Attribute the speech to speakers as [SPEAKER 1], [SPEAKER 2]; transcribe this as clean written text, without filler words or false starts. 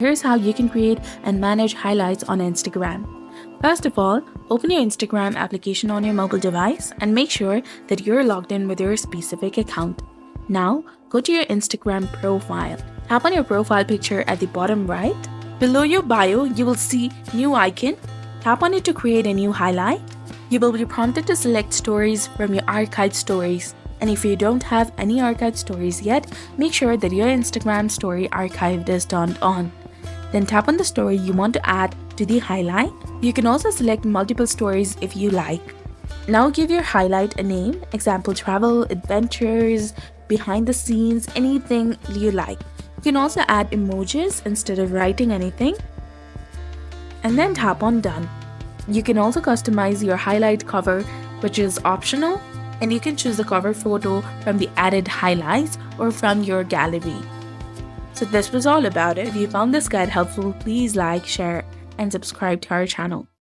[SPEAKER 1] Here's how you can create and manage highlights on Instagram. First of all, open your Instagram application on your mobile device and make sure that you're logged in with your specific account. Now, go to your Instagram profile. Tap on your profile picture at the bottom right. Below your bio, you will see new icon. Tap on it to create a new highlight. You will be prompted to select stories from your archived stories. And if you don't have any archived stories yet, make sure that your Instagram story archived is turned on. Then tap on the story you want to add to the highlight. You can also select multiple stories if you like. Now give your highlight a name, example travel, adventures, behind the scenes, anything you like. You can also add emojis instead of writing anything. And then tap on done. You can also customize your highlight cover, which is optional, and you can choose the cover photo from the added highlights or from your gallery. So this was all about it. If you found this guide helpful, please like, share, and subscribe to our channel.